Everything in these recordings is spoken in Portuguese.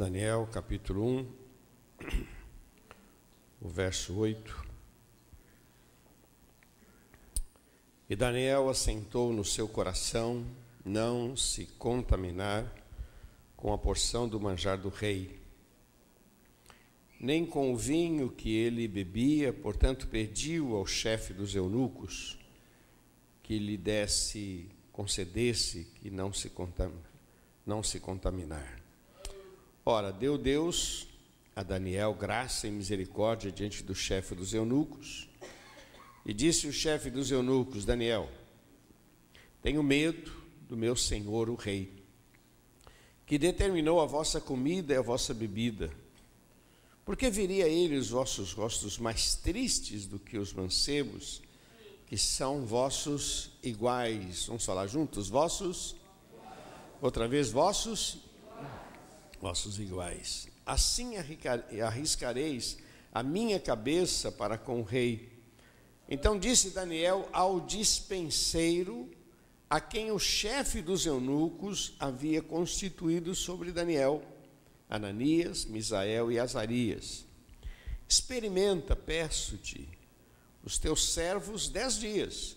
Daniel, capítulo 1, o verso 8. E Daniel assentou no seu coração não se contaminar com a porção do manjar do rei, nem com o vinho que ele bebia, portanto pediu ao chefe dos eunucos que lhe concedesse que não se contaminar. Ora, deu Deus a Daniel graça e misericórdia diante do chefe dos eunucos. E disse o chefe dos eunucos: Daniel, tenho medo do meu senhor o rei, que determinou a vossa comida e a vossa bebida. Porque viria ele os vossos rostos mais tristes do que os mancebos, que são vossos iguais? Vamos falar juntos? Vossos? Outra vez, vossos iguais. Assim arriscareis a minha cabeça para com o rei. Então disse Daniel ao dispenseiro, a quem o chefe dos eunucos havia constituído sobre Daniel, Ananias, Misael e Azarias: experimenta, peço-te, os teus servos 10 dias,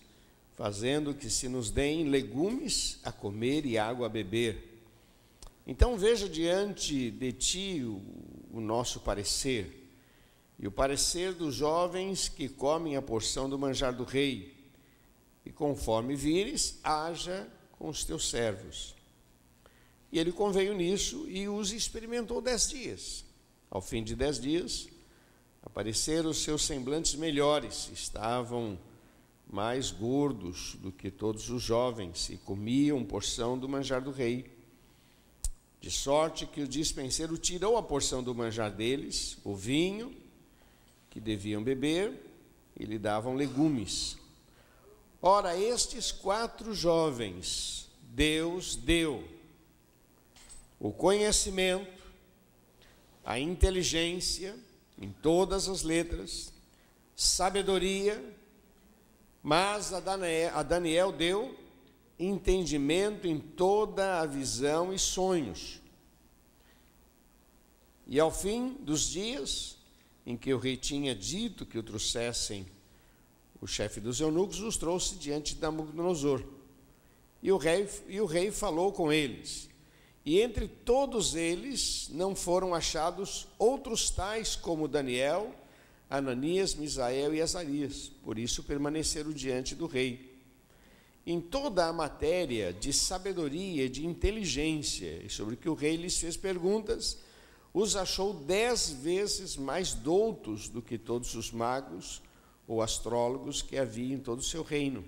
fazendo que se nos deem legumes a comer e água a beber. Então veja diante de ti o nosso parecer, e o parecer dos jovens que comem a porção do manjar do rei, e conforme vires, haja com os teus servos. E ele conveio nisso e os experimentou 10 dias. Ao fim de 10 dias, apareceram os seus semblantes melhores, estavam mais gordos do que todos os jovens, e comiam porção do manjar do rei. De sorte que o dispenseiro tirou a porção do manjar deles, o vinho que deviam beber, e lhe davam legumes. Ora, estes 4 jovens, Deus deu o conhecimento, a inteligência em todas as letras, sabedoria, mas a Daniel deu entendimento em toda a visão e sonhos. E ao fim dos dias em que o rei tinha dito que o trouxessem, o chefe dos eunucos os trouxe diante de Nabucodonosor. E o rei falou com eles. E entre todos eles não foram achados outros tais como Daniel, Ananias, Misael e Azarias. Por isso permaneceram diante do rei. Em toda a matéria de sabedoria, de inteligência, e sobre que o rei lhes fez perguntas, os achou 10 vezes mais doutos do que todos os magos ou astrólogos que havia em todo o seu reino.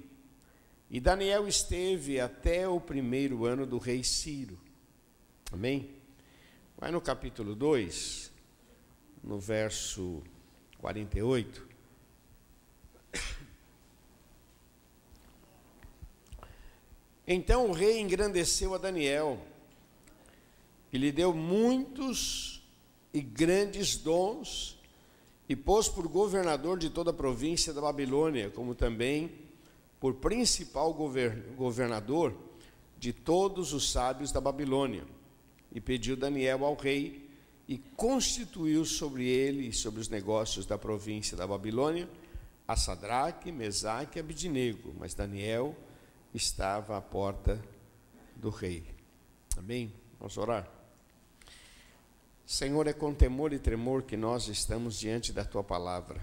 E Daniel esteve até o 1º ano do rei Ciro. Amém? Vai no capítulo 2, no verso 48. Então o rei engrandeceu a Daniel, e lhe deu muitos e grandes dons, e pôs por governador de toda a província da Babilônia, como também por principal governador de todos os sábios da Babilônia. E pediu Daniel ao rei, e constituiu sobre ele e sobre os negócios da província da Babilônia a Sadraque, Mesaque e Abidnego. Mas Daniel estava à porta do rei. Amém? Vamos orar. Senhor, é com temor e tremor que nós estamos diante da Tua palavra.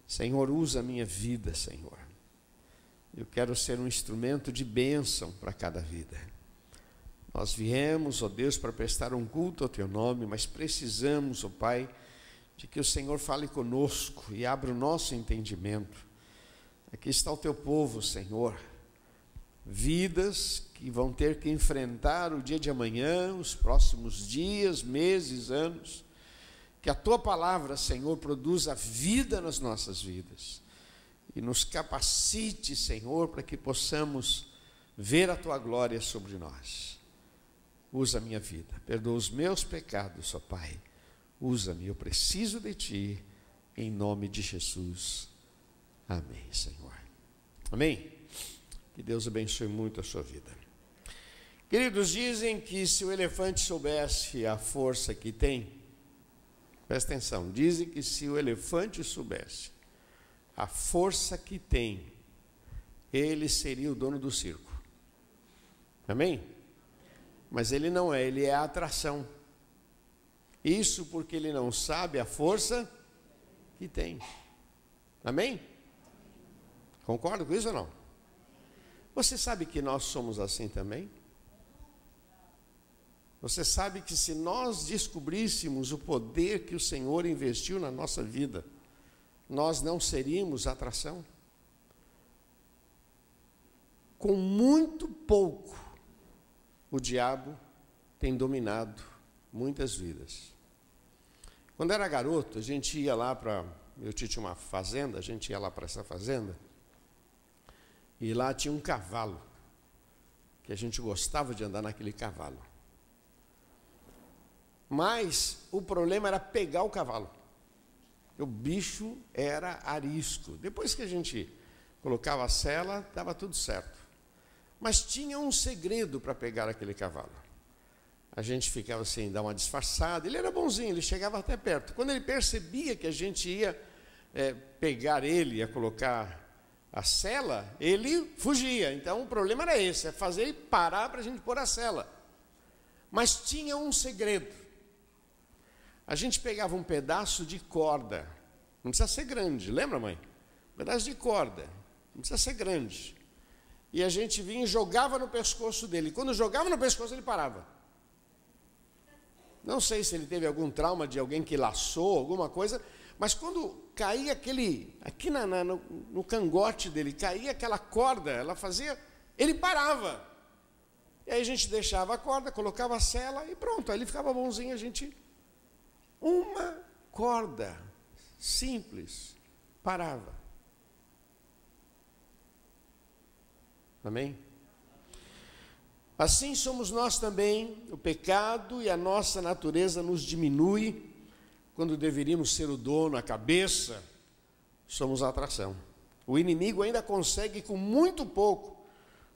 Senhor, usa a minha vida, Senhor. Eu quero ser um instrumento de bênção para cada vida. Nós viemos, ó Deus, para prestar um culto ao Teu nome, mas precisamos, ó Pai, de que o Senhor fale conosco e abra o nosso entendimento. Aqui está o Teu povo, Senhor. Vidas que vão ter que enfrentar o dia de amanhã, os próximos dias, meses, anos. Que a Tua palavra, Senhor, produza vida nas nossas vidas. E nos capacite, Senhor, para que possamos ver a Tua glória sobre nós. Usa a minha vida, perdoa os meus pecados, ó Pai. Usa-me, eu preciso de Ti, em nome de Jesus. Amém, Senhor. Amém? Que Deus abençoe muito a sua vida. Queridos, dizem que se o elefante soubesse a força que tem, presta atenção, dizem que se o elefante soubesse a força que tem, ele seria o dono do circo. Amém? Mas ele não é, ele é a atração. Isso porque ele não sabe a força que tem. Amém? Concorda com isso ou não? Você sabe que nós somos assim também? Você sabe que se nós descobríssemos o poder que o Senhor investiu na nossa vida, nós não seríamos atração? Com muito pouco, o diabo tem dominado muitas vidas. Quando era garoto, a gente ia lá para... Meu tio tinha uma fazenda, a gente ia lá para essa fazenda, e lá tinha um cavalo, que a gente gostava de andar naquele cavalo. Mas o problema era pegar o cavalo. O bicho era arisco. Depois que a gente colocava a sela, dava tudo certo. Mas tinha um segredo para pegar aquele cavalo. A gente ficava assim, dar uma disfarçada. Ele era bonzinho, ele chegava até perto. Quando ele percebia que a gente ia pegar ele, ia colocar a sela, ele fugia. Então o problema era esse, é fazer ele parar para a gente pôr a sela. Mas tinha um segredo. A gente pegava um pedaço de corda, não precisa ser grande, lembra, mãe? Um pedaço de corda, não precisa ser grande. E a gente vinha e jogava no pescoço dele. Quando jogava no pescoço, ele parava. Não sei se ele teve algum trauma de alguém que laçou, alguma coisa, mas quando caía aquele, aqui no cangote dele, caía aquela corda, ela fazia, ele parava. E aí a gente deixava a corda, colocava a sela e pronto, aí ele ficava bonzinho, a gente... Uma corda simples parava. Amém? Assim somos nós também. O pecado e a nossa natureza nos diminui quando deveríamos ser o dono, a cabeça. Somos a atração. O inimigo ainda consegue com muito pouco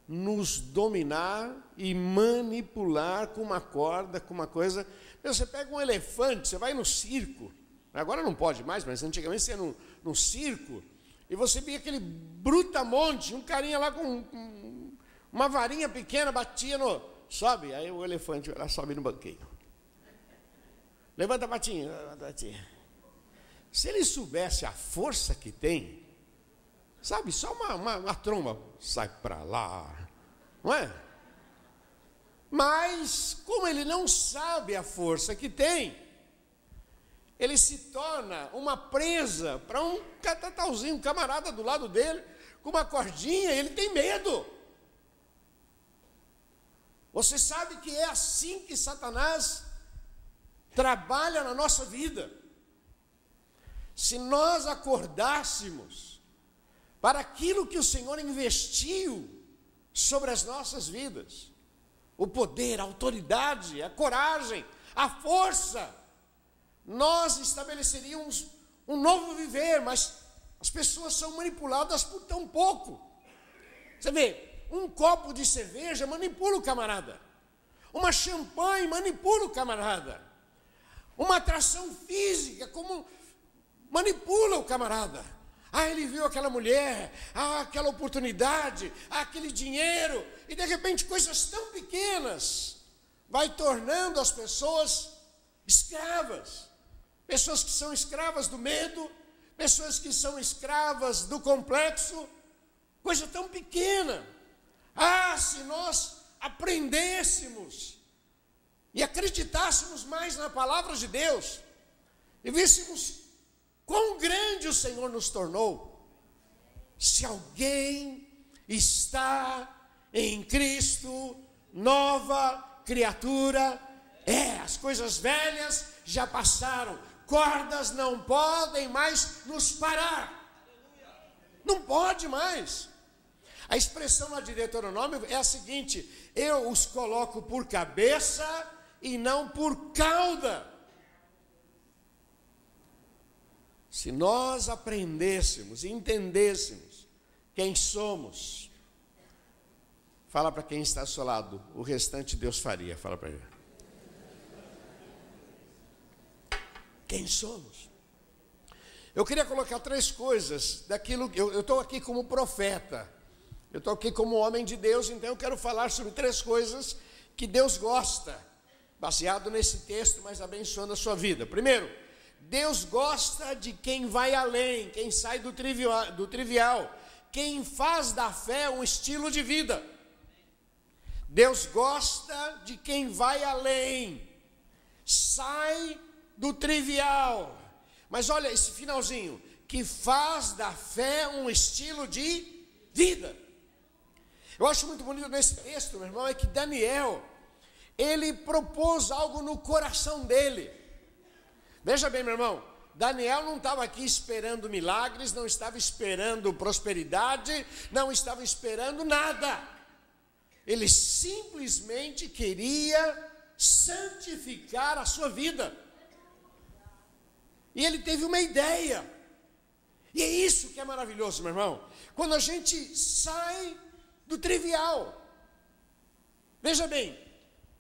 nos dominar e manipular com uma corda, com uma coisa. Você pega um elefante, você vai no circo, agora não pode mais, mas antigamente você ia no circo, e você via aquele brutamonte, um carinha lá com uma varinha pequena, batia no... Sobe, aí o elefante lá sobe no banquinho. Levanta a patinha, levanta a patinha. Se ele soubesse a força que tem, sabe, só uma tromba, sai para lá, não é? Mas, como ele não sabe a força que tem, ele se torna uma presa para um catatalzinho, um camarada do lado dele, com uma cordinha, e ele tem medo. Você sabe que é assim que Satanás trabalha na nossa vida. Se nós acordássemos para aquilo que o Senhor investiu sobre as nossas vidas, o poder, a autoridade, a coragem, a força, nós estabeleceríamos um novo viver, mas as pessoas são manipuladas por tão pouco. Você vê, um copo de cerveja manipula o camarada, uma champanhe manipula o camarada, uma atração física como manipula o camarada. Ele viu aquela mulher, aquela oportunidade, aquele dinheiro, e de repente coisas tão pequenas vai tornando as pessoas escravas. Pessoas que são escravas do medo, pessoas que são escravas do complexo, coisa tão pequena. Se nós aprendêssemos e acreditássemos mais na palavra de Deus, e víssemos quão grande o Senhor nos tornou. Se alguém está em Cristo, nova criatura as coisas velhas já passaram, cordas não podem mais nos parar, não pode mais. A expressão lá de Deuteronômio é a seguinte: eu os coloco por cabeça e não por cauda. Se nós aprendêssemos e entendêssemos quem somos, Fala para quem está ao seu lado, o restante Deus faria. Fala para ele. Quem somos? Eu queria colocar 3 coisas daquilo que eu estou aqui como profeta. Eu estou aqui como homem de Deus, então eu quero falar sobre 3 coisas que Deus gosta, baseado nesse texto, mas abençoando a sua vida. Primeiro, Deus gosta de quem vai além, quem sai do trivial, quem faz da fé um estilo de vida. Deus gosta de quem vai além, sai do trivial. Mas olha esse finalzinho, que faz da fé um estilo de vida. Eu acho muito bonito nesse texto, meu irmão, é que Daniel, ele propôs algo no coração dele. Veja bem, meu irmão, Daniel não estava aqui esperando milagres, não estava esperando prosperidade, não estava esperando nada. Ele simplesmente queria santificar a sua vida. E ele teve uma ideia. E é isso que é maravilhoso, meu irmão. Quando a gente sai do trivial. Veja bem,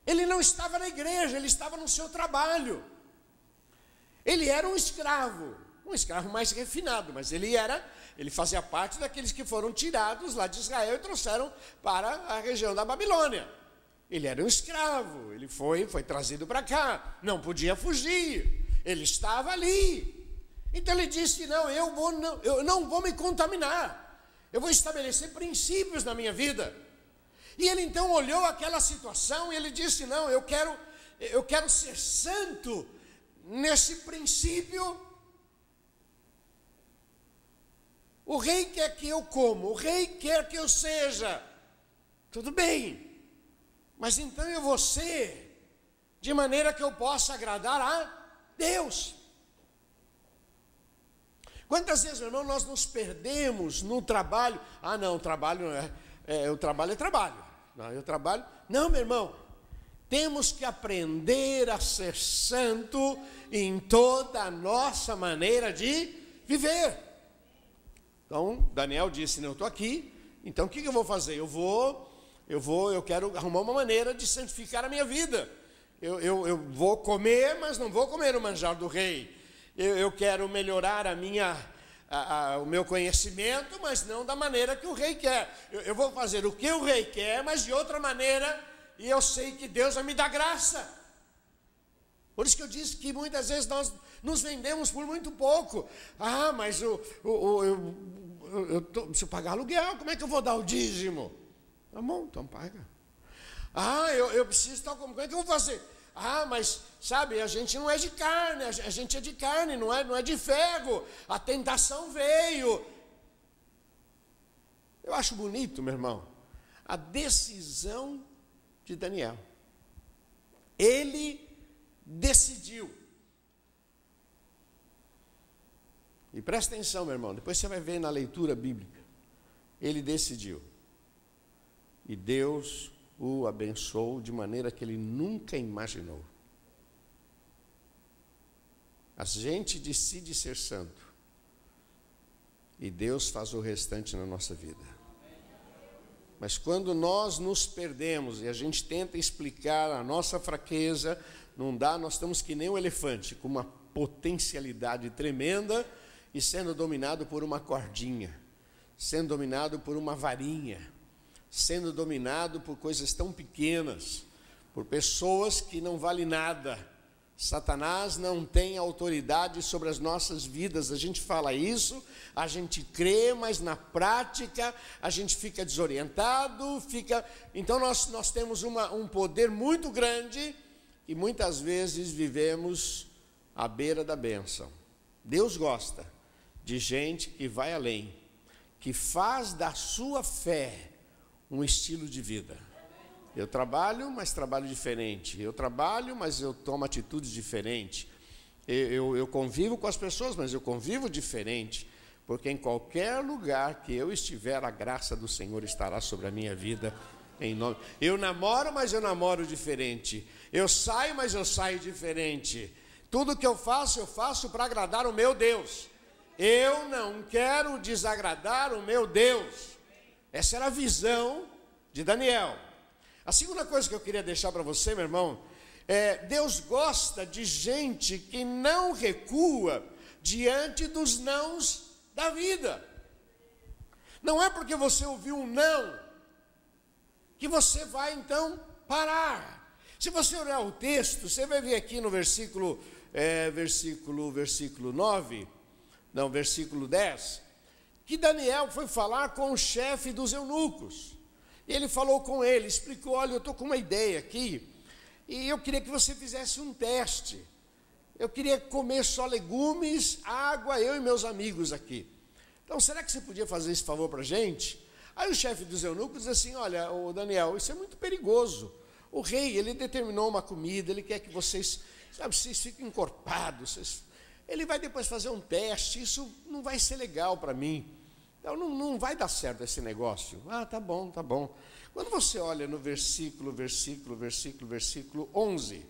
ele não estava na igreja, ele estava no seu trabalho. Ele era um escravo mais refinado, mas ele fazia parte daqueles que foram tirados lá de Israel e trouxeram para a região da Babilônia. Ele era um escravo, ele foi trazido para cá, não podia fugir, ele estava ali. Então ele disse: não, eu não vou me contaminar, eu vou estabelecer princípios na minha vida. E ele então olhou aquela situação e ele disse: não, eu quero ser santo nesse princípio. O rei quer que eu coma, o rei quer que eu seja. Tudo bem, mas então eu vou ser de maneira que eu possa agradar a Deus. Quantas vezes, meu irmão, nós nos perdemos no trabalho? Ah, não, o trabalho o trabalho é trabalho. Não, eu trabalho. Não, meu irmão, temos que aprender a ser santo em toda a nossa maneira de viver. Então, Daniel disse: não, eu estou aqui, então o que eu vou fazer? Eu quero arrumar uma maneira de santificar a minha vida. Eu vou comer, mas não vou comer o manjar do rei. Eu quero melhorar o meu conhecimento, mas não da maneira que o rei quer. Eu vou fazer o que o rei quer, mas de outra maneira, e eu sei que Deus vai me dar graça. Por isso que eu disse que muitas vezes nós nos vendemos por muito pouco. Ah, mas eu preciso pagar aluguel, como é que eu vou dar o dízimo? Tá bom, então paga. Ah, eu preciso tal, como é que eu vou fazer? Ah, mas sabe, a gente não é de carne, a gente é de carne, não é de ferro. A tentação veio. Eu acho bonito, meu irmão, a decisão de Daniel. Ele decidiu. E presta atenção, meu irmão, depois você vai ver na leitura bíblica. Ele decidiu. E Deus o abençoou de maneira que ele nunca imaginou. A gente decide ser santo e Deus faz o restante na nossa vida. Mas quando nós nos perdemos e a gente tenta explicar a nossa fraqueza, não dá, nós estamos que nem um elefante, com uma potencialidade tremenda e sendo dominado por uma cordinha, sendo dominado por uma varinha, sendo dominado por coisas tão pequenas, por pessoas que não valem nada. Satanás não tem autoridade sobre as nossas vidas. A gente fala isso, a gente crê, mas na prática a gente fica desorientado, Então nós temos um poder muito grande e muitas vezes vivemos à beira da bênção. Deus gosta de gente que vai além, que faz da sua fé um estilo de vida. Eu trabalho, mas trabalho diferente. Eu trabalho, mas eu tomo atitudes diferentes. Eu convivo com as pessoas, mas eu convivo diferente. Porque em qualquer lugar que eu estiver, a graça do Senhor estará sobre a minha vida. Eu namoro, mas eu namoro diferente. Eu saio, mas eu saio diferente. Tudo que eu faço para agradar o meu Deus. Eu não quero desagradar o meu Deus. Essa era a visão de Daniel. A segunda coisa que eu queria deixar para você, meu irmão, Deus gosta de gente que não recua diante dos nãos da vida. Não é porque você ouviu um não que você vai então parar. Se você olhar o texto, você vai ver aqui no versículo 10, que Daniel foi falar com o chefe dos eunucos. Ele falou com ele, explicou: olha, eu estou com uma ideia aqui, e eu queria que você fizesse um teste. Eu queria comer só legumes, água, eu e meus amigos aqui. Então, será que você podia fazer esse favor para a gente? Aí o chefe dos eunucos diz assim: olha, ô Daniel, isso é muito perigoso. O rei, ele determinou uma comida, ele quer que vocês fiquem encorpados. Ele vai depois fazer um teste, isso não vai ser legal para mim. Então, não vai dar certo esse negócio. Ah, tá bom. Quando você olha no versículo 11,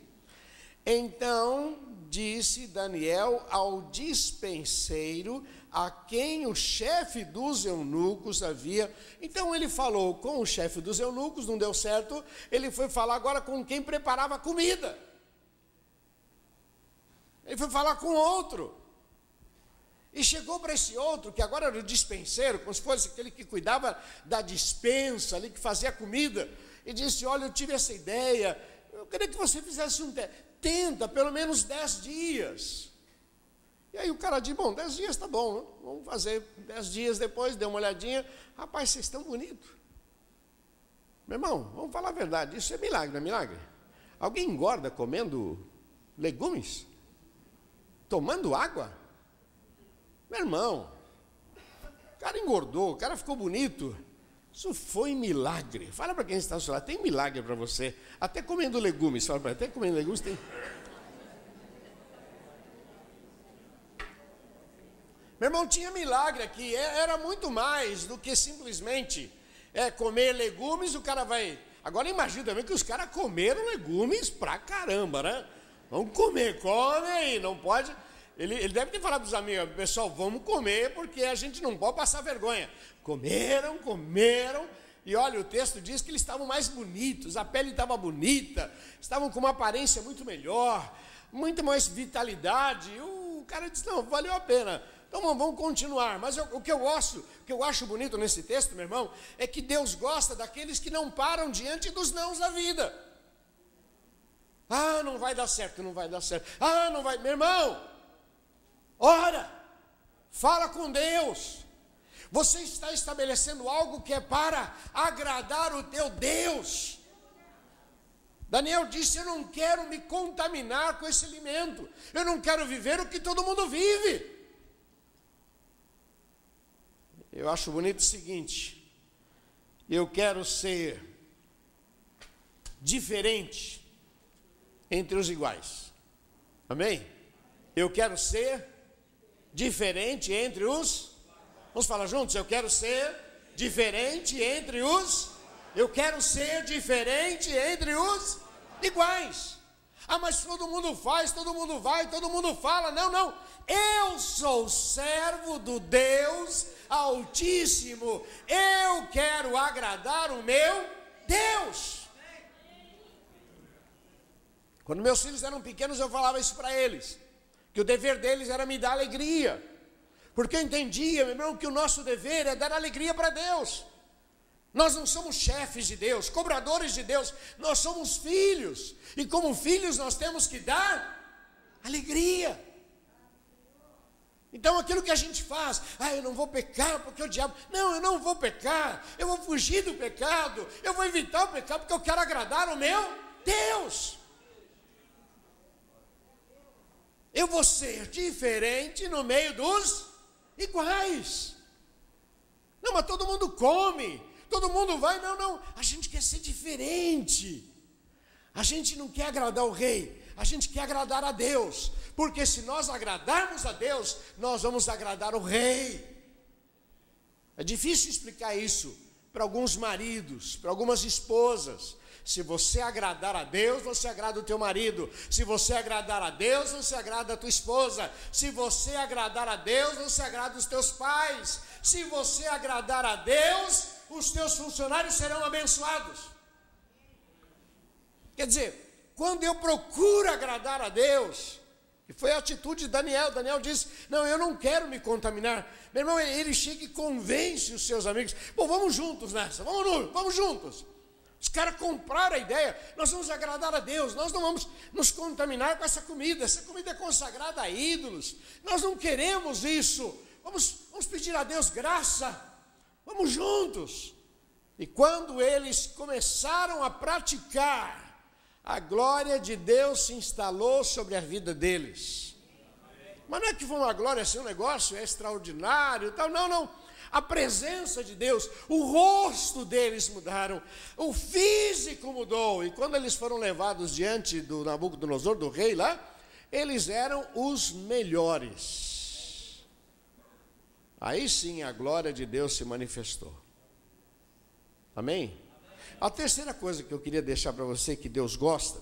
então disse Daniel ao dispenseiro, a quem o chefe dos eunucos havia. Então ele falou com o chefe dos eunucos, não deu certo, ele foi falar agora com quem preparava a comida. Ele foi falar com outro. E chegou para esse outro, que agora era o dispenseiro, como se fosse aquele que cuidava da despensa, ali que fazia a comida, e disse: olha, eu tive essa ideia, eu queria que você fizesse um teste, tenta pelo menos 10 dias. E aí o cara disse: bom, 10 dias está bom, né? Vamos fazer 10 dias depois, deu uma olhadinha, rapaz, vocês estão bonitos. Meu irmão, vamos falar a verdade, isso é milagre, não é milagre? Alguém engorda comendo legumes? Tomando água? Meu irmão, o cara engordou, o cara ficou bonito. Isso foi milagre. Fala para quem está ao seu lado: tem milagre para você. Até comendo legumes. Fala para ele: até comendo legumes tem. Meu irmão, tinha milagre aqui. Era muito mais do que simplesmente comer legumes. O cara vai... Agora imagina também que os caras comeram legumes pra caramba, né? Vamos comer, come aí, não pode... Ele deve ter falado para os amigos: pessoal, vamos comer, porque a gente não pode passar vergonha. Comeram, e olha, o texto diz que eles estavam mais bonitos, a pele estava bonita, estavam com uma aparência muito melhor, muito mais vitalidade. O cara disse: não, valeu a pena, então vamos continuar. Mas o que eu acho bonito nesse texto, meu irmão, é que Deus gosta daqueles que não param diante dos nãos da vida. Ah, não vai dar certo, ah, não vai, meu irmão, ora, fala com Deus. Você está estabelecendo algo que é para agradar o teu Deus. Daniel disse: eu não quero me contaminar com esse alimento, eu não quero viver o que todo mundo vive. Eu acho bonito o seguinte: eu quero ser diferente entre os iguais. Amém? Eu quero ser diferente entre os... Vamos falar juntos? Eu quero ser diferente entre os... Eu quero ser diferente entre os iguais. Ah, mas todo mundo faz, todo mundo vai, todo mundo fala. Não. Eu sou servo do Deus Altíssimo. Eu quero agradar o meu Deus. Quando meus filhos eram pequenos, eu falava isso para eles, que o dever deles era me dar alegria, porque eu entendia, meu irmão, que o nosso dever é dar alegria para Deus. Nós não somos chefes de Deus, cobradores de Deus, nós somos filhos, e como filhos nós temos que dar alegria. Então aquilo que a gente faz: eu não vou pecar porque o diabo... Não, eu não vou pecar, eu vou fugir do pecado, eu vou evitar o pecado porque eu quero agradar o meu Deus. Eu vou ser diferente no meio dos iguais. Não, mas todo mundo come, todo mundo vai. Não, a gente quer ser diferente. A gente não quer agradar o rei, a gente quer agradar a Deus, porque se nós agradarmos a Deus, nós vamos agradar o rei. É difícil explicar isso para alguns maridos, para algumas esposas. Se você agradar a Deus, você agrada o teu marido. Se você agradar a Deus, você agrada a tua esposa. Se você agradar a Deus, você agrada os teus pais. Se você agradar a Deus, os teus funcionários serão abençoados. Quer dizer, quando eu procuro agradar a Deus, e foi a atitude de Daniel. Daniel disse, não, eu não quero me contaminar. Meu irmão, ele chega e convence os seus amigos, bom, vamos juntos nessa, vamos juntos. Os caras compraram a ideia, nós vamos agradar a Deus, nós não vamos nos contaminar com essa comida é consagrada a ídolos, nós não queremos isso, vamos pedir a Deus graça, vamos juntos. E quando eles começaram a praticar, a glória de Deus se instalou sobre a vida deles. Mas não é que foi uma glória assim, um negócio extraordinário e tal, não. A presença de Deus, o rosto deles mudaram, o físico mudou. E quando eles foram levados diante do Nabucodonosor, do rei lá, eles eram os melhores. Aí sim a glória de Deus se manifestou. Amém? A terceira coisa que eu queria deixar para você que Deus gosta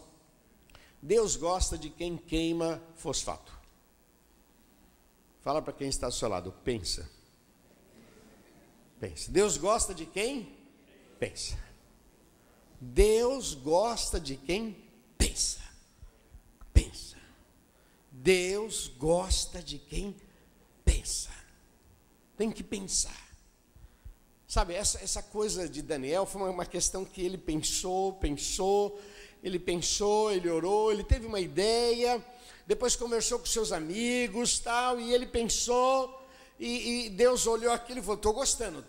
de quem queima fosfato. Fala para quem está ao seu lado, pensa. Deus gosta de quem pensa. Deus gosta de quem pensa. Deus gosta de quem pensa. Tem que pensar. Sabe, essa coisa de Daniel foi uma questão que ele pensou, ele orou, ele teve uma ideia, depois conversou com seus amigos, tal, e ele pensou, e Deus olhou aquilo e falou, estou gostando. O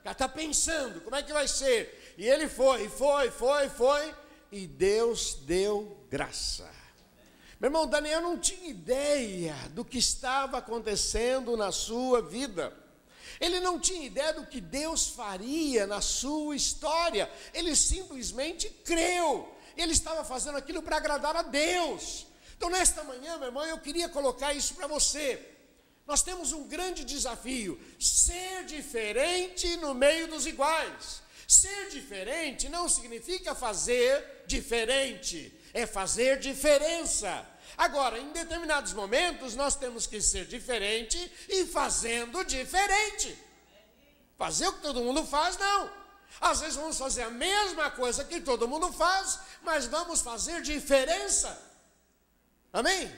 cara está pensando, como é que vai ser? E ele foi, e Deus deu graça. Meu irmão, Daniel não tinha ideia do que estava acontecendo na sua vida. Ele não tinha ideia do que Deus faria na sua história. Ele simplesmente creu. Ele estava fazendo aquilo para agradar a Deus. Então, nesta manhã, meu irmão, eu queria colocar isso para você. Nós temos um grande desafio: ser diferente no meio dos iguais. Ser diferente não significa fazer diferente, é fazer diferença. Agora, em determinados momentos, nós temos que ser diferente e fazendo diferente. Fazer o que todo mundo faz, não. Às vezes vamos fazer a mesma coisa que todo mundo faz, mas vamos fazer diferença. Amém?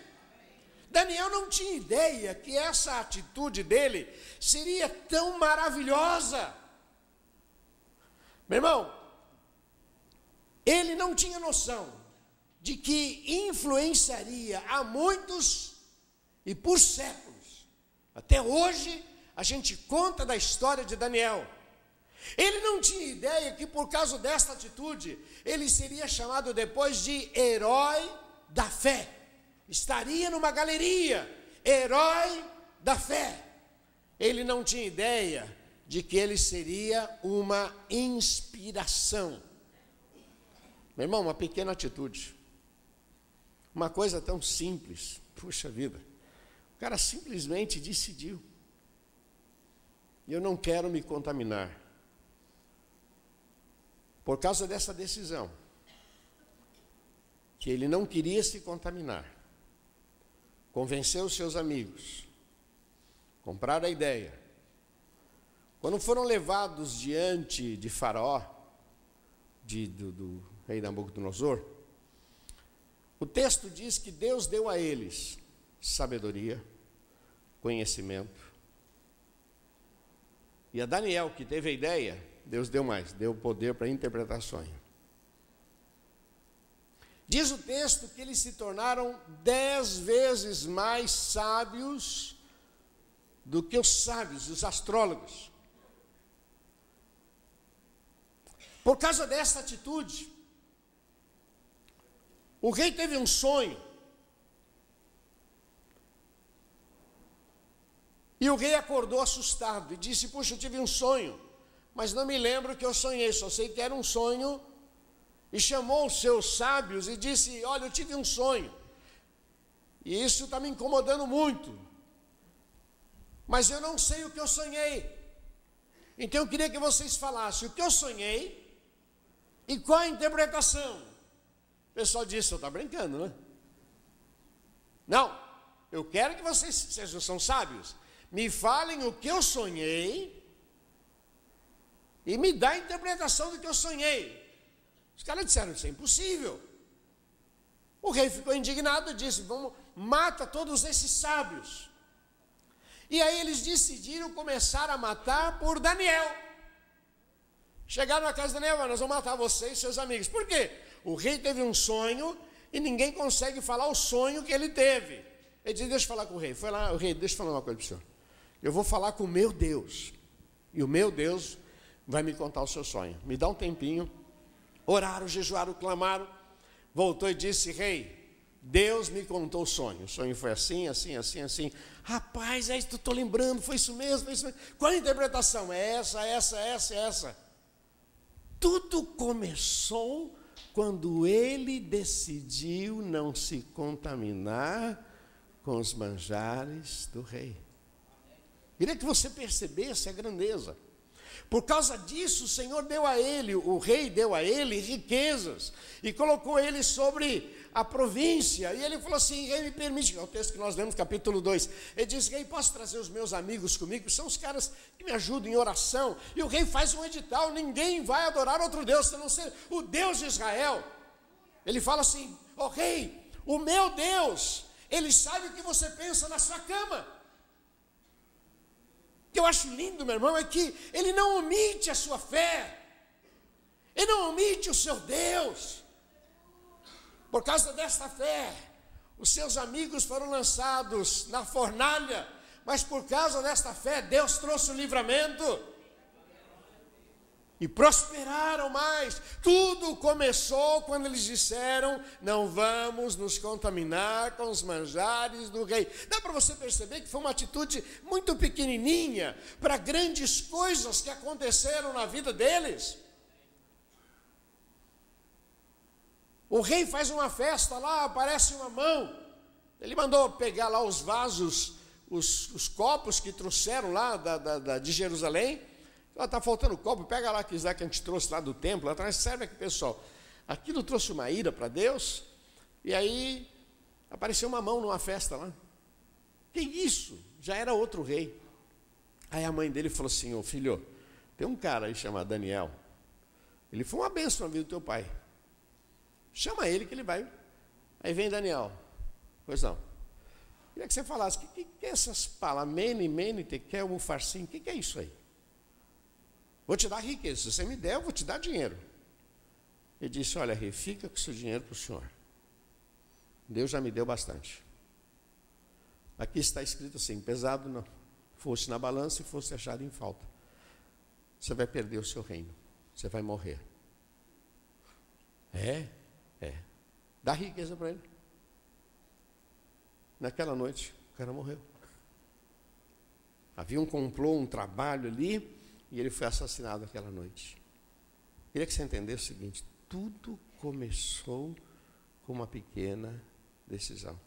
Daniel não tinha ideia que essa atitude dele seria tão maravilhosa. Meu irmão, ele não tinha noção de que influenciaria a muitos e por séculos. Até hoje, a gente conta da história de Daniel. Ele não tinha ideia que por causa desta atitude, ele seria chamado depois de herói da fé. Estaria numa galeria, herói da fé. Ele não tinha ideia de que ele seria uma inspiração. Meu irmão, uma pequena atitude. Uma coisa tão simples, puxa vida, o cara simplesmente decidiu, eu não quero me contaminar. Por causa dessa decisão, que ele não queria se contaminar, convenceu os seus amigos, compraram a ideia. Quando foram levados diante de Faraó, do rei Nabucodonosor, o texto diz que Deus deu a eles sabedoria, conhecimento. E a Daniel, que teve a ideia, Deus deu mais, deu poder para interpretar sonho. Diz o texto que eles se tornaram 10 vezes mais sábios do que os sábios, os astrólogos. Por causa dessa atitude, o rei teve um sonho. E o rei acordou assustado e disse, puxa, eu tive um sonho, mas não me lembro o que eu sonhei, só sei que era um sonho. E chamou os seus sábios e disse, olha, eu tive um sonho, e isso está me incomodando muito, mas eu não sei o que eu sonhei. Então eu queria que vocês falassem o que eu sonhei e qual a interpretação. O pessoal disse, você está brincando, né? Não, eu quero que vocês são sábios, me falem o que eu sonhei e me dá a interpretação do que eu sonhei. Os caras disseram, isso é impossível. O rei ficou indignado e disse, vamos, mata todos esses sábios. E aí eles decidiram começar a matar por Daniel. Chegaram na casa de Daniel, nós vamos matar você e seus amigos. Por quê? O rei teve um sonho e ninguém consegue falar o sonho que ele teve. Ele disse, deixa eu falar com o rei. Foi lá, o rei, deixa eu falar uma coisa para o senhor. Eu vou falar com o meu Deus. E o meu Deus vai me contar o seu sonho. Me dá um tempinho. Oraram, jejuaram, clamaram. Voltou e disse, rei, Deus me contou o sonho. O sonho foi assim, assim, assim, assim. Rapaz, é isso que eu estou lembrando, foi isso mesmo, foi isso mesmo. Qual a interpretação? É essa. Tudo começou quando ele decidiu não se contaminar com os manjares do rei. Queria que você percebesse a grandeza. Por causa disso, o Senhor deu a ele, o rei deu a ele riquezas e colocou ele sobre a província. E ele falou assim, rei, me permite, é o texto que nós lemos, capítulo 2. Ele diz, rei, posso trazer os meus amigos comigo? São os caras que me ajudam em oração. E o rei faz um edital, ninguém vai adorar outro Deus, a não ser o Deus de Israel. Ele fala assim, rei, o meu Deus, ele sabe o que você pensa na sua cama. O que eu acho lindo, meu irmão, é que ele não omite a sua fé, ele não omite o seu Deus. Por causa desta fé, os seus amigos foram lançados na fornalha, mas por causa desta fé, Deus trouxe o livramento e prosperaram mais. Tudo começou quando eles disseram, não vamos nos contaminar com os manjares do rei. Dá para você perceber que foi uma atitude muito pequenininha para grandes coisas que aconteceram na vida deles. O rei faz uma festa lá, aparece uma mão. Ele mandou pegar lá os vasos, os copos que trouxeram lá de Jerusalém. Está faltando copo, pega lá que a gente trouxe lá do templo, lá atrás, serve aqui, pessoal. Aquilo trouxe uma ira para Deus, e aí apareceu uma mão numa festa lá. Que isso? Já era outro rei. Aí a mãe dele falou assim, filho, tem um cara aí chamado Daniel, ele foi uma bênção na vida do teu pai. Chama ele que ele vai. Aí vem Daniel. Pois não. Queria que você falasse, o que é essas palavras? Mene, tekel, ufarsim, o que é isso aí? Vou te dar riqueza, se você me der, eu vou te dar dinheiro. Ele disse, olha, rei, fica com o seu dinheiro para o senhor. Deus já me deu bastante. Aqui está escrito assim, pesado não. Fosse na balança e fosse achado em falta. Você vai perder o seu reino. Você vai morrer. É. Dá riqueza para ele. Naquela noite, o cara morreu. Havia um complô, um trabalho ali, e ele foi assassinado aquela noite. Queria que você entendesse o seguinte, tudo começou com uma pequena decisão.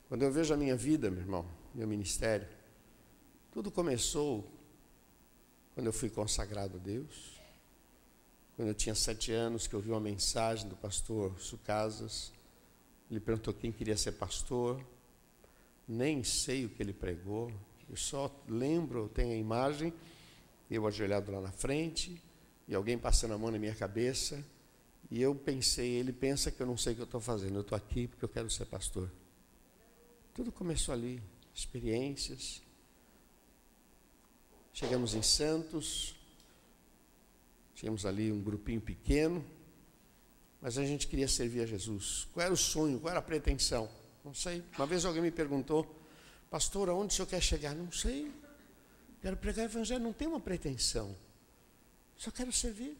Quando eu vejo a minha vida, meu irmão, meu ministério, tudo começou quando eu fui consagrado a Deus. Quando eu tinha 7 anos, que eu vi uma mensagem do pastor Sucasas, ele perguntou quem queria ser pastor, nem sei o que ele pregou, eu só lembro, eu tenho a imagem, eu ajoelhado lá na frente, e alguém passando a mão na minha cabeça, e eu pensei, ele pensa que eu não sei o que eu estou fazendo, eu estou aqui porque eu quero ser pastor. Tudo começou ali, experiências, chegamos em Santos, tínhamos ali um grupinho pequeno, mas a gente queria servir a Jesus. Qual era o sonho, qual era a pretensão? Não sei. Uma vez alguém me perguntou, pastor, aonde o senhor quer chegar? Não sei. Quero pregar o evangelho, não tem uma pretensão. Só quero servir.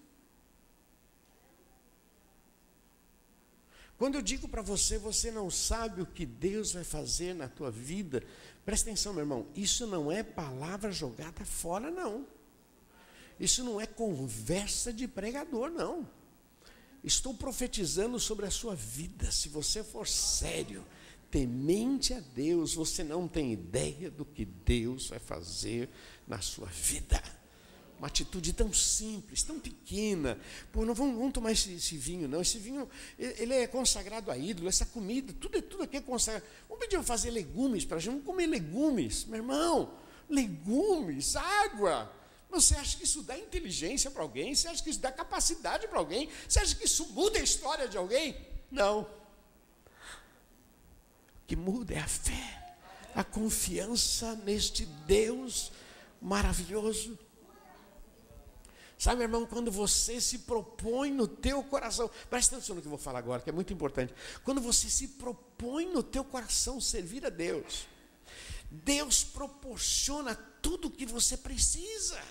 Quando eu digo para você, você não sabe o que Deus vai fazer na tua vida, presta atenção, meu irmão, isso não é palavra jogada fora, não. Isso não é conversa de pregador, não. Estou profetizando sobre a sua vida. Se você for sério, temente a Deus, você não tem ideia do que Deus vai fazer na sua vida. Uma atitude tão simples, tão pequena. Pô, não vamos tomar esse vinho, não. Esse vinho, ele é consagrado a ídolo. Essa comida, tudo aqui é consagrado. Vamos pedir para fazer legumes para a gente. Vamos comer legumes, meu irmão. Legumes, água. Você acha que isso dá inteligência para alguém? Você acha que isso dá capacidade para alguém? Você acha que isso muda a história de alguém? Não. O que muda é a fé, a confiança neste Deus maravilhoso. Sabe, meu irmão, quando você se propõe no teu coração, presta atenção no que eu vou falar agora, que é muito importante. Quando você se propõe no teu coração servir a Deus, Deus proporciona tudo o que você precisa.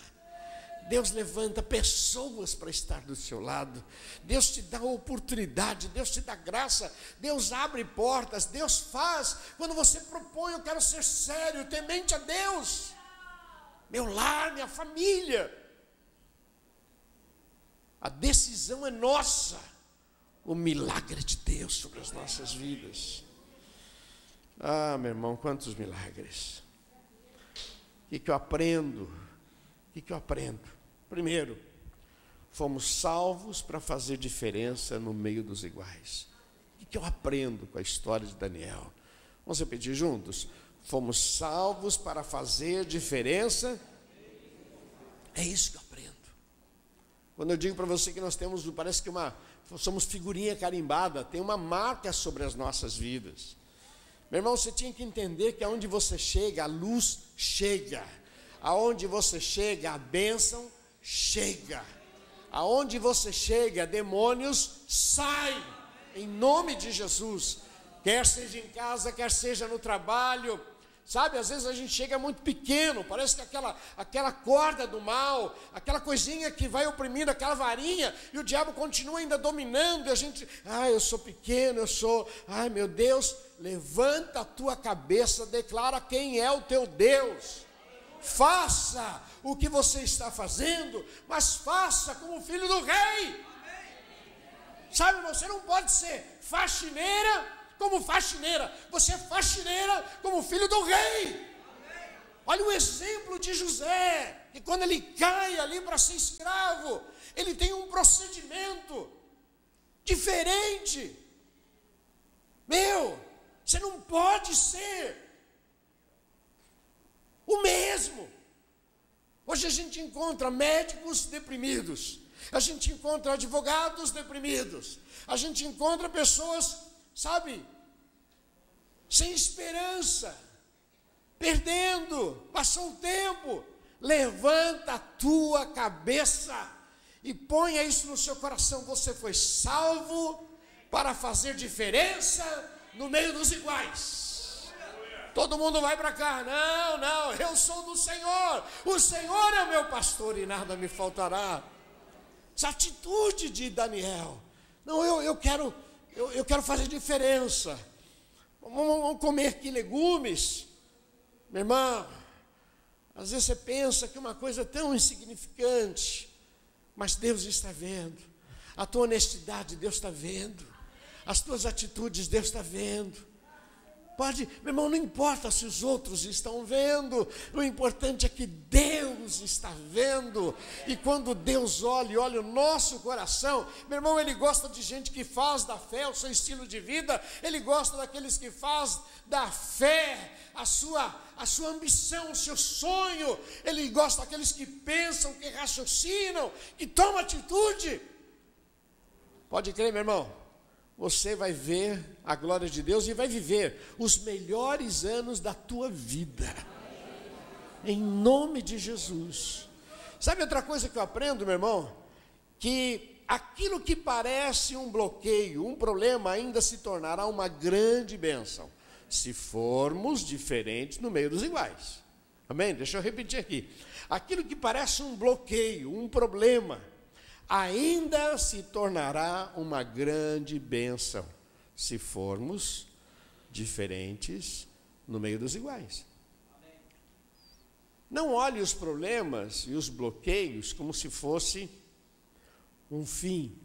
Deus levanta pessoas para estar do seu lado. Deus te dá oportunidade, Deus te dá graça, Deus abre portas, Deus faz. Quando você propõe, eu quero ser sério, temente a Deus, meu lar, minha família. A decisão é nossa, o milagre de Deus sobre as nossas vidas. Ah, meu irmão, quantos milagres. O que eu aprendo? O que eu aprendo? Primeiro, fomos salvos para fazer diferença no meio dos iguais. O que eu aprendo com a história de Daniel? Vamos repetir juntos? Fomos salvos para fazer diferença. É isso que eu aprendo. Quando eu digo para você que nós temos, parece que somos figurinha carimbada, tem uma marca sobre as nossas vidas. Meu irmão, você tinha que entender que aonde você chega, a luz chega. Aonde você chega, a bênção chega. Aonde você chega, demônios saem. Em nome de Jesus. Quer seja em casa, quer seja no trabalho. Sabe, às vezes a gente chega muito pequeno, parece que aquela corda do mal, aquela coisinha que vai oprimindo, aquela varinha, e o diabo continua ainda dominando, e a gente, eu sou pequeno, ai meu Deus, levanta a tua cabeça, declara quem é o teu Deus. Faça o que você está fazendo, mas faça como filho do rei. Sabe, você não pode ser faxineira como faxineira, você é faxineira como filho do rei. Olha o exemplo de José, que quando ele cai ali para ser escravo, ele tem um procedimento diferente. Você não pode ser o mesmo. Hoje a gente encontra médicos deprimidos, a gente encontra advogados deprimidos, a gente encontra pessoas, sabe, sem esperança, perdendo, passou um tempo. Levanta a tua cabeça e ponha isso no seu coração. Você foi salvo para fazer diferença no meio dos iguais. Todo mundo vai para cá, não, eu sou do Senhor, o Senhor é o meu pastor e nada me faltará. Essa atitude de Daniel, não, eu quero fazer diferença. Vamos comer aqui legumes. Minha irmã, às vezes você pensa que uma coisa tão insignificante, mas Deus está vendo. A tua honestidade, Deus está vendo. As tuas atitudes, Deus está vendo. Meu irmão, não importa se os outros estão vendo, o importante é que Deus está vendo. E quando Deus olha o nosso coração, meu irmão, Ele gosta de gente que faz da fé o seu estilo de vida. Ele gosta daqueles que faz da fé a sua ambição, o seu sonho. Ele gosta daqueles que pensam, que raciocinam, que tomam atitude. Pode crer, meu irmão, você vai ver a glória de Deus e vai viver os melhores anos da tua vida, em nome de Jesus. Sabe outra coisa que eu aprendo, meu irmão? Que aquilo que parece um bloqueio, um problema, ainda se tornará uma grande bênção, se formos diferentes no meio dos iguais. Amém? Deixa eu repetir aqui. Aquilo que parece um bloqueio, um problema, ainda se tornará uma grande bênção, se formos diferentes no meio dos iguais. Não olhe os problemas e os bloqueios como se fosse um fim.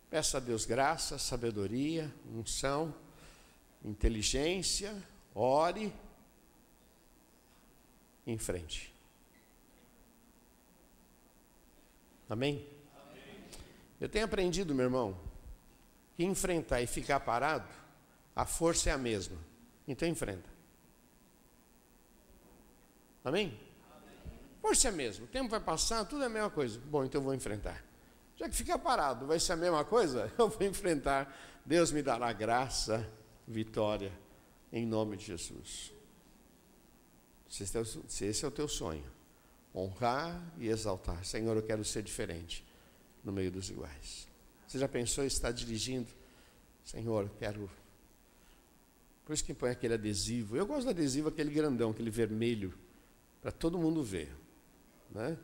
Peça a Deus graça, sabedoria, unção, inteligência, ore, em frente. Amém? Eu tenho aprendido, meu irmão, que enfrentar e ficar parado, a força é a mesma. Então enfrenta. Amém? Pode ser mesmo, o tempo vai passar, tudo é a mesma coisa. Bom, então eu vou enfrentar. Já que ficar parado vai ser a mesma coisa, eu vou enfrentar. Deus me dará graça, vitória, em nome de Jesus. Se esse é o teu sonho, honrar e exaltar. Senhor, eu quero ser diferente no meio dos iguais. Você já pensou em estar dirigindo? Senhor, eu quero... Por isso que põe aquele adesivo. Eu gosto do adesivo, aquele grandão, aquele vermelho, para todo mundo ver, né?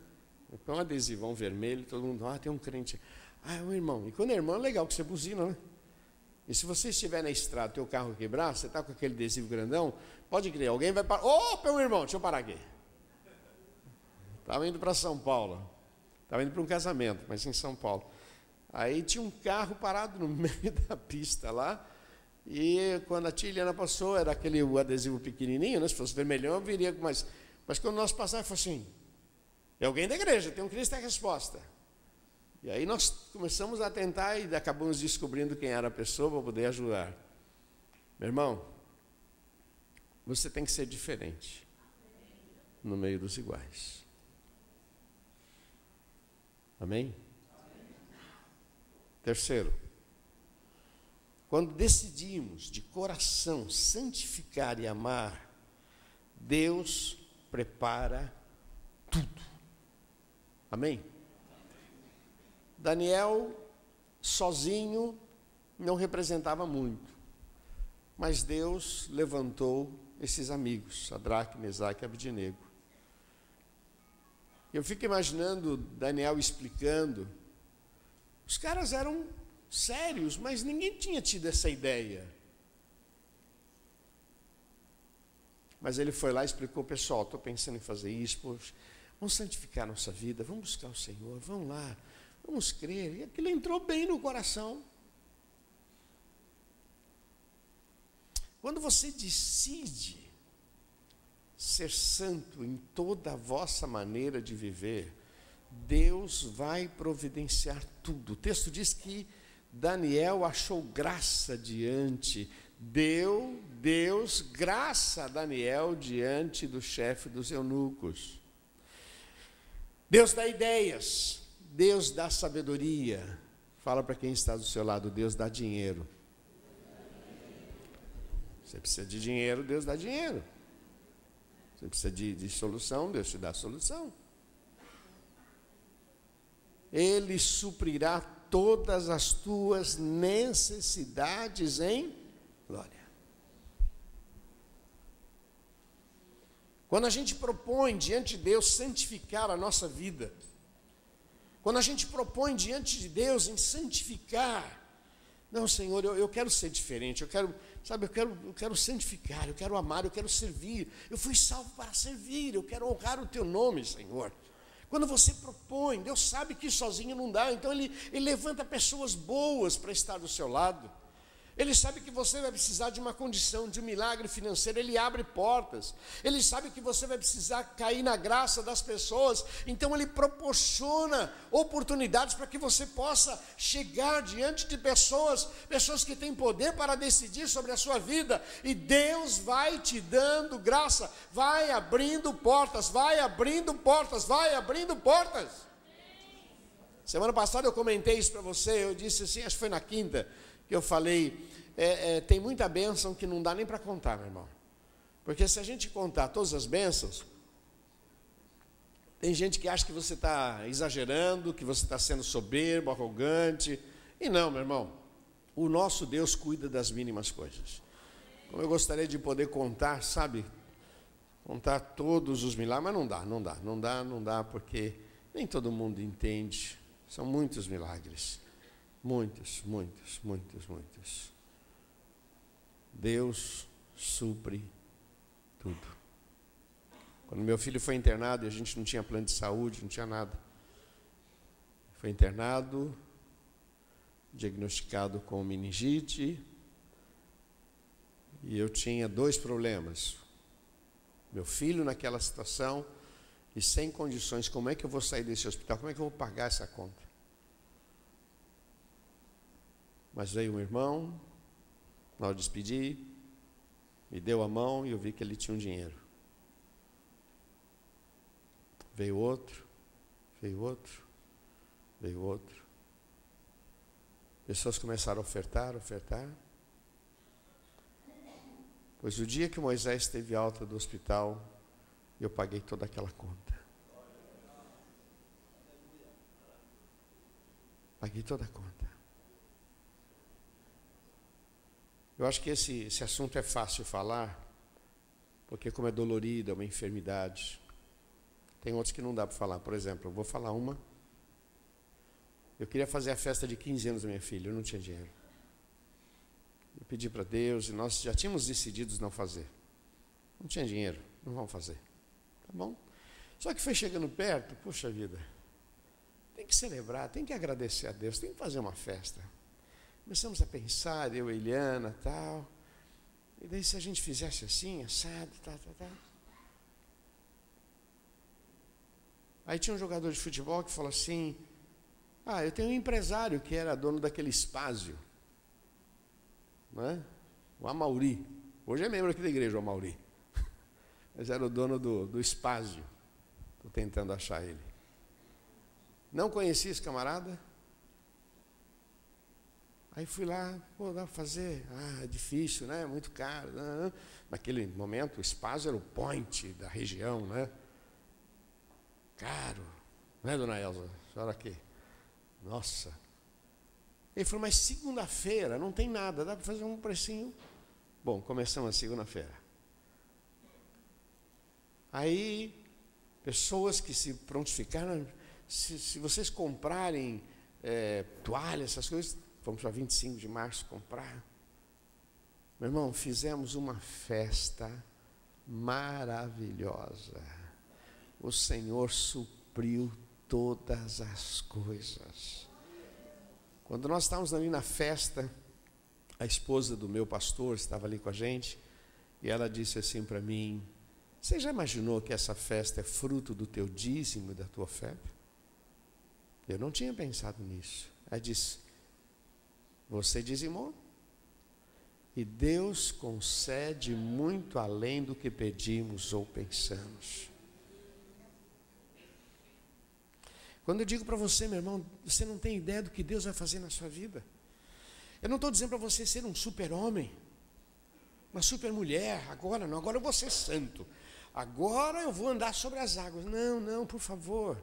Põe um adesivão vermelho, todo mundo, tem um crente. É um irmão. E quando é irmão, é legal que você buzina, né? E se você estiver na estrada, teu carro quebrar, você está com aquele adesivo grandão, pode crer, alguém vai parar. Opa, meu irmão, deixa eu parar aqui. Estava indo para São Paulo. Estava indo para um casamento, mas em São Paulo. Aí tinha um carro parado no meio da pista lá. E quando a tia Eliana passou, era aquele adesivo pequenininho, né? Se fosse vermelhão, eu viria com mais. Mas quando nós passávamos, foi assim: é alguém da igreja, tem um Cristo é a resposta. E aí nós começamos a tentar e acabamos descobrindo quem era a pessoa para poder ajudar. Meu irmão, você tem que ser diferente no meio dos iguais. Amém? Terceiro, quando decidimos de coração santificar e amar, Deus prepara tudo. Amém? Daniel, sozinho, não representava muito, mas Deus levantou esses amigos, Sadraque, Mesaque e Abdenego. Eu fico imaginando Daniel explicando. Os caras eram sérios, mas ninguém tinha tido essa ideia. Mas ele foi lá e explicou: pessoal, estou pensando em fazer isso, poxa, vamos santificar nossa vida, vamos buscar o Senhor, vamos lá, vamos crer. E aquilo entrou bem no coração. Quando você decide ser santo em toda a vossa maneira de viver, Deus vai providenciar tudo. O texto diz que Daniel achou graça diante, deu Deus graça a Daniel diante do chefe dos eunucos. Deus dá ideias, Deus dá sabedoria. Fala para quem está do seu lado: Deus dá dinheiro. Você precisa de dinheiro, Deus dá dinheiro. Você precisa de solução, Deus te dá solução. Ele suprirá todas as tuas necessidades em glória. Quando a gente propõe diante de Deus santificar a nossa vida, quando a gente propõe diante de Deus em santificar, não, Senhor, eu quero ser diferente, eu quero santificar, eu quero amar, eu quero servir, eu fui salvo para servir, eu quero honrar o teu nome, Senhor. Quando você propõe, Deus sabe que sozinho não dá, então Ele levanta pessoas boas para estar do seu lado. Ele sabe que você vai precisar de uma condição, de um milagre financeiro, Ele abre portas. Ele sabe que você vai precisar cair na graça das pessoas, então Ele proporciona oportunidades para que você possa chegar diante de pessoas que têm poder para decidir sobre a sua vida, e Deus vai te dando graça, vai abrindo portas, vai abrindo portas, vai abrindo portas. Semana passada eu comentei isso para você, eu disse assim, acho que foi na quinta, que eu falei, tem muita bênção que não dá nem para contar, meu irmão. Porque se a gente contar todas as bênçãos, tem gente que acha que você está exagerando, que você está sendo soberbo, arrogante. E não, meu irmão, o nosso Deus cuida das mínimas coisas. Como eu gostaria de poder contar, sabe, contar todos os milagres, mas não dá, porque nem todo mundo entende. São muitos milagres. Muitos. Deus supre tudo. Quando meu filho foi internado, e a gente não tinha plano de saúde, não tinha nada. Foi internado, diagnosticado com meningite, e eu tinha 2 problemas. Meu filho naquela situação, e sem condições, como é que eu vou sair desse hospital? Como é que eu vou pagar essa conta? Mas veio um irmão, na hora de despedir, me deu a mão e eu vi que ele tinha um dinheiro. Veio outro, veio outro, veio outro. Pessoas começaram a ofertar, ofertar. Pois o dia que Moisés teve alta do hospital, eu paguei toda aquela conta. Paguei toda a conta. Eu acho que esse assunto é fácil falar, porque como é dolorido, é uma enfermidade. Tem outros que não dá para falar. Por exemplo, eu vou falar uma. Eu queria fazer a festa de 15 anos da minha filha, eu não tinha dinheiro. Eu pedi para Deus e nós já tínhamos decidido não fazer. Não tinha dinheiro, não vamos fazer. Tá bom? Só que foi chegando perto, poxa vida, tem que celebrar, tem que agradecer a Deus, tem que fazer uma festa. Começamos a pensar, eu, Eliana, tal. E daí se a gente fizesse assim, assado, tal. Aí tinha um jogador de futebol que falou assim, eu tenho um empresário que era dono daquele Espásio, não é? O Amauri. Hoje é membro aqui da igreja, o Amauri. Mas era o dono do Espásio. Estou tentando achar ele. Não conhecia esse camarada. Aí fui lá, dá para fazer? É difícil, né? Muito caro. Naquele momento, o Espásio era o point da região, né? Caro. Não é, dona Elza? A senhora aqui. Nossa. Ele falou, mas segunda-feira não tem nada, dá para fazer um precinho? Bom, começamos a segunda-feira. Aí, pessoas que se prontificaram, se vocês comprarem toalha, essas coisas, vamos para 25 de março comprar. Meu irmão, fizemos uma festa maravilhosa. O Senhor supriu todas as coisas. Quando nós estávamos ali na festa, a esposa do meu pastor estava ali com a gente, e ela disse assim para mim, você já imaginou que essa festa é fruto do teu dízimo e da tua oferta? Eu não tinha pensado nisso. Ela disse, você dizimou? E Deus concede muito além do que pedimos ou pensamos. Quando eu digo para você, meu irmão, você não tem ideia do que Deus vai fazer na sua vida. Eu não estou dizendo para você ser um super-homem, uma super-mulher, agora não, agora eu vou ser santo. Agora eu vou andar sobre as águas. Não, por favor.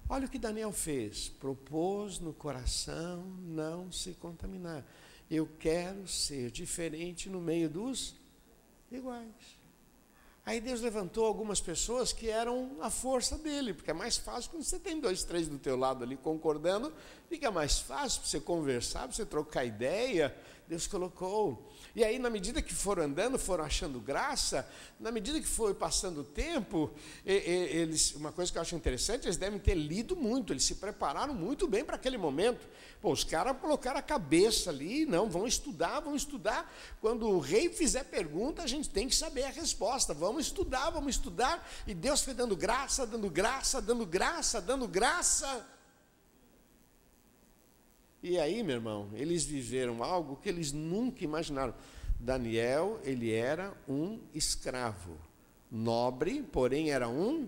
Olha o que Daniel fez. Propôs no coração não se contaminar. Eu quero ser diferente no meio dos iguais. Aí Deus levantou algumas pessoas que eram a força dele, porque é mais fácil quando você tem 2, 3 do teu lado ali concordando, fica mais fácil para você conversar, para você trocar ideia. Deus colocou. E aí, na medida que foram andando, foram achando graça, na medida que foi passando o tempo, eles, uma coisa que eu acho interessante, eles devem ter lido muito, eles se prepararam muito bem para aquele momento. Os caras colocaram a cabeça ali, não, vão estudar. Quando o rei fizer pergunta, a gente tem que saber a resposta. Vamos estudar. E Deus foi dando graça. E aí, meu irmão, eles viveram algo que eles nunca imaginaram. Daniel, ele era um escravo, nobre, porém era um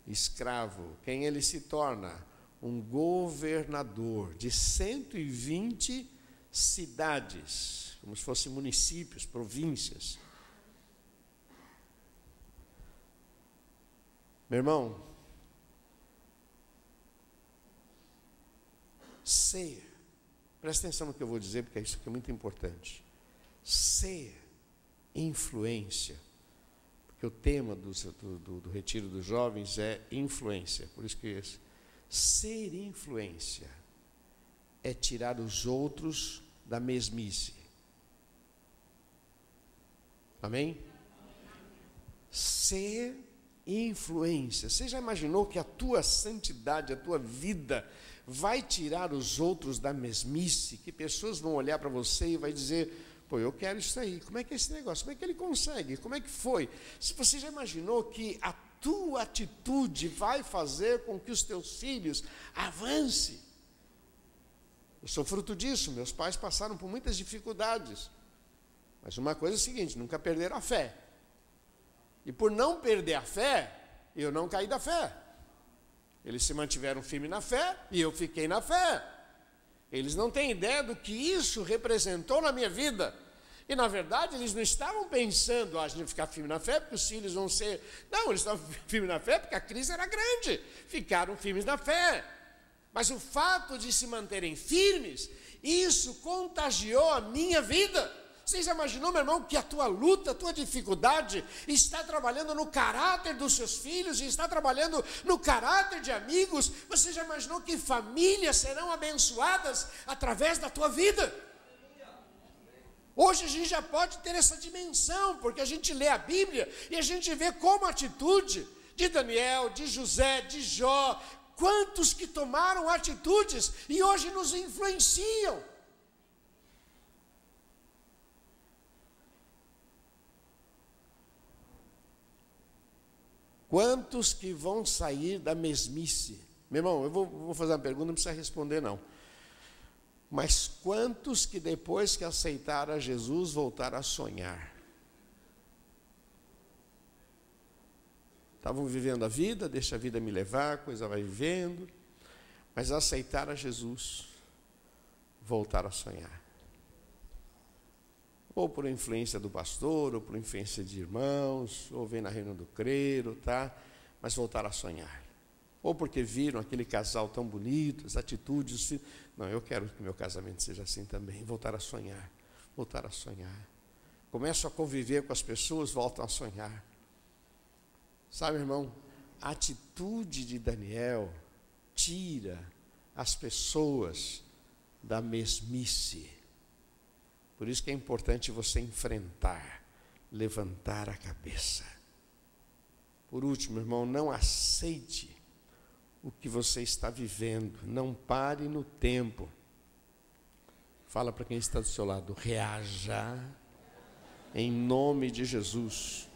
escravo. Quem ele se torna? Um governador de 120 cidades, como se fossem municípios, províncias. Meu irmão, ser, presta atenção no que eu vou dizer, porque isso aqui é muito importante. Ser influência, porque o tema do retiro dos jovens é influência, por isso que ser influência é tirar os outros da mesmice. Amém? Ser influência. Você já imaginou que a tua santidade, a tua vida vai tirar os outros da mesmice? Que pessoas vão olhar para você e vai dizer, pô, eu quero isso aí. Como é que é esse negócio? Como é que ele consegue? Como é que foi? Se você já imaginou que a tua atitude vai fazer com que os teus filhos avancem? Eu sou fruto disso. Meus pais passaram por muitas dificuldades. Mas uma coisa é a seguinte, nunca perderam a fé. E por não perder a fé, eu não caí da fé. Eles se mantiveram firmes na fé e eu fiquei na fé. Eles não têm ideia do que isso representou na minha vida. E na verdade eles não estavam pensando, a gente ficar firme na fé porque os filhos vão ser... Não, eles estavam firmes na fé porque a crise era grande. Ficaram firmes na fé. Mas o fato de se manterem firmes, isso contagiou a minha vida. Você já imaginou, meu irmão, que a tua luta, a tua dificuldade está trabalhando no caráter dos seus filhos e está trabalhando no caráter de amigos? Você já imaginou que famílias serão abençoadas através da tua vida? Hoje a gente já pode ter essa dimensão, porque a gente lê a Bíblia e a gente vê como a atitude de Daniel, de José, de Jó, quantos que tomaram atitudes e hoje nos influenciam. Quantos que vão sair da mesmice? Meu irmão, eu vou fazer uma pergunta, não precisa responder não. Mas quantos que depois que aceitaram a Jesus voltaram a sonhar? Estavam vivendo a vida, deixa a vida me levar, a coisa vai vivendo. Mas aceitaram a Jesus, voltaram a sonhar. Ou por influência do pastor, ou por influência de irmãos, ou vem na reunião do credo, tá? Mas voltaram a sonhar. Ou porque viram aquele casal tão bonito, as atitudes, os filhos. Não, eu quero que meu casamento seja assim também. Voltaram a sonhar, voltaram a sonhar. Começam a conviver com as pessoas, voltam a sonhar. Sabe, irmão, a atitude de Daniel tira as pessoas da mesmice. Por isso que é importante você enfrentar, levantar a cabeça. Por último, irmão, não aceite o que você está vivendo, não pare no tempo. Fala para quem está do seu lado, reaja em nome de Jesus.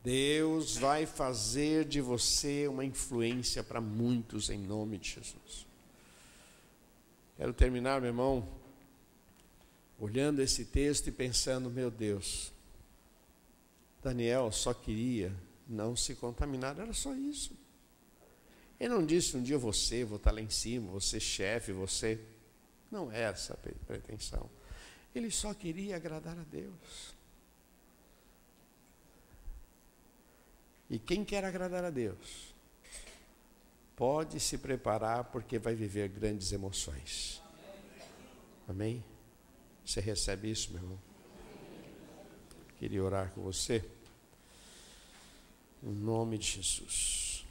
Deus vai fazer de você uma influência para muitos em nome de Jesus. Quero terminar, meu irmão, olhando esse texto e pensando, meu Deus, Daniel só queria não se contaminar, era só isso. Ele não disse um dia vou estar lá em cima, vou ser chefe, você. Não é essa a pretensão. Ele só queria agradar a Deus. E quem quer agradar a Deus, pode se preparar porque vai viver grandes emoções. Amém? Você recebe isso, meu irmão? Queria orar com você. Em nome de Jesus.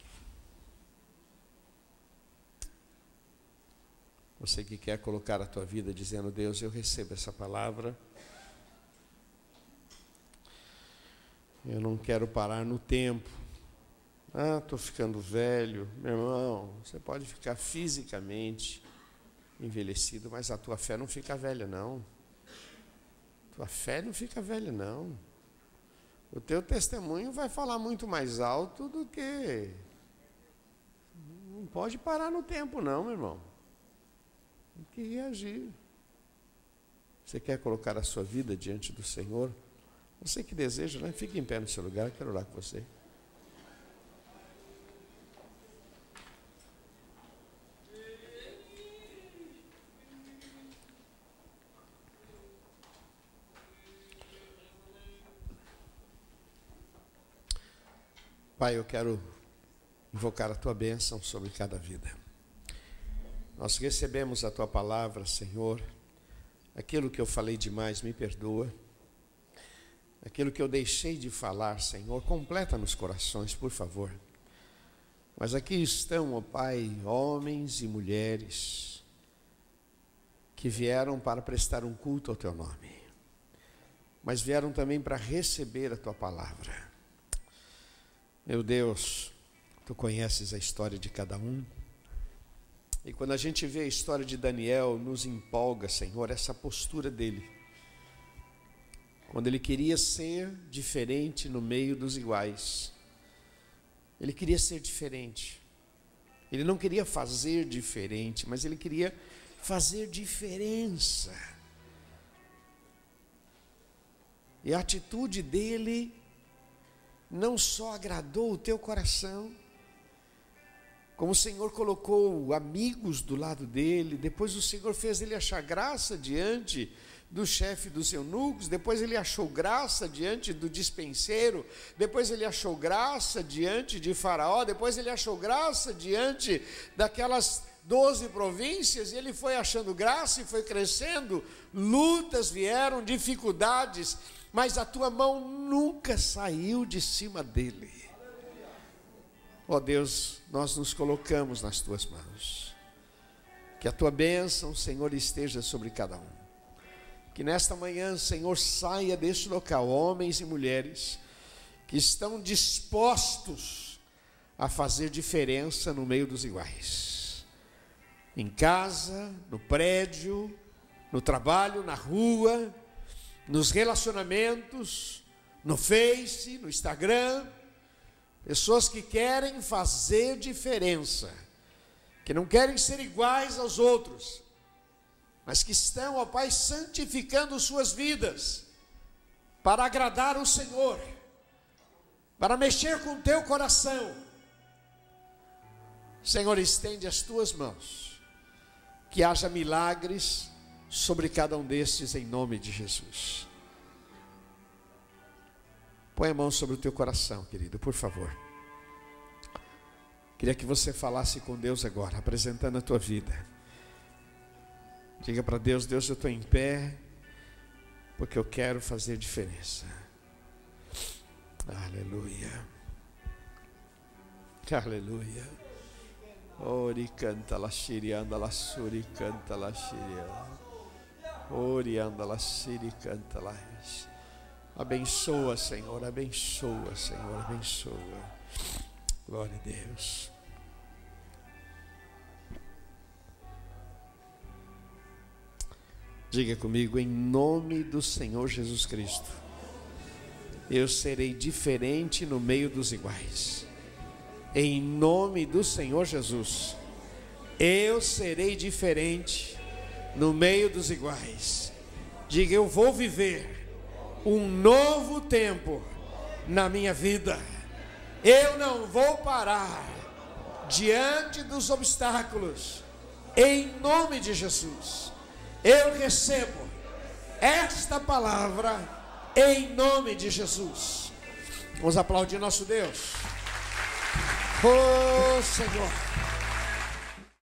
Você que quer colocar a tua vida dizendo, Deus, eu recebo essa palavra. Eu não quero parar no tempo. Estou ficando velho. Meu irmão, você pode ficar fisicamente envelhecido, mas a tua fé não fica velha, não. Tua fé não fica velha, não. O teu testemunho vai falar muito mais alto do que... Não pode parar no tempo, não, meu irmão. Tem que reagir. Você quer colocar a sua vida diante do Senhor? Você que deseja, né? Fique em pé no seu lugar, eu quero orar com você. Pai, eu quero invocar a Tua bênção sobre cada vida. Nós recebemos a Tua palavra, Senhor. Aquilo que eu falei demais, me perdoa. Aquilo que eu deixei de falar, Senhor, completa nos corações, por favor. Mas aqui estão, ó Pai, homens e mulheres que vieram para prestar um culto ao Teu nome, mas vieram também para receber a Tua palavra. Meu Deus, Tu conheces a história de cada um. E quando a gente vê a história de Daniel, nos empolga, Senhor, essa postura dele. Quando ele queria ser diferente no meio dos iguais. Ele queria ser diferente. Ele não queria fazer diferente, mas ele queria fazer diferença. E a atitude dele não só agradou o teu coração, como o Senhor colocou amigos do lado dele, depois o Senhor fez ele achar graça diante do chefe dos eunucos, depois ele achou graça diante do dispenseiro, depois ele achou graça diante de Faraó, depois ele achou graça diante daquelas 12 províncias, e ele foi achando graça e foi crescendo. Lutas vieram, dificuldades, mas a tua mão nunca saiu de cima dele. Ó Deus, nós nos colocamos nas tuas mãos, que a tua bênção, Senhor, esteja sobre cada um. Que nesta manhã, Senhor, saia deste local homens e mulheres que estão dispostos a fazer diferença no meio dos iguais. Em casa, no prédio, no trabalho, na rua, nos relacionamentos, no Face, no Instagram. Pessoas que querem fazer diferença, que não querem ser iguais aos outros, mas que estão, ó Pai, santificando suas vidas para agradar o Senhor, para mexer com o teu coração. Senhor, estende as tuas mãos, que haja milagres sobre cada um destes em nome de Jesus. Põe a mão sobre o teu coração, querido, por favor. Queria que você falasse com Deus agora, apresentando a tua vida. Diga para Deus: Deus, eu estou em pé, porque eu quero fazer diferença. Aleluia. Aleluia. Ori canta la shiri anda la suri canta la shiri. Ori anda la shiri canta la. Abençoa, Senhor, abençoa, Senhor, abençoa. Glória a Deus. Diga comigo: em nome do Senhor Jesus Cristo, eu serei diferente no meio dos iguais. Em nome do Senhor Jesus, eu serei diferente no meio dos iguais. Diga: eu vou viver um novo tempo na minha vida. Eu não vou parar diante dos obstáculos. Em nome de Jesus, eu recebo esta palavra em nome de Jesus. Vamos aplaudir nosso Deus. Oh Senhor.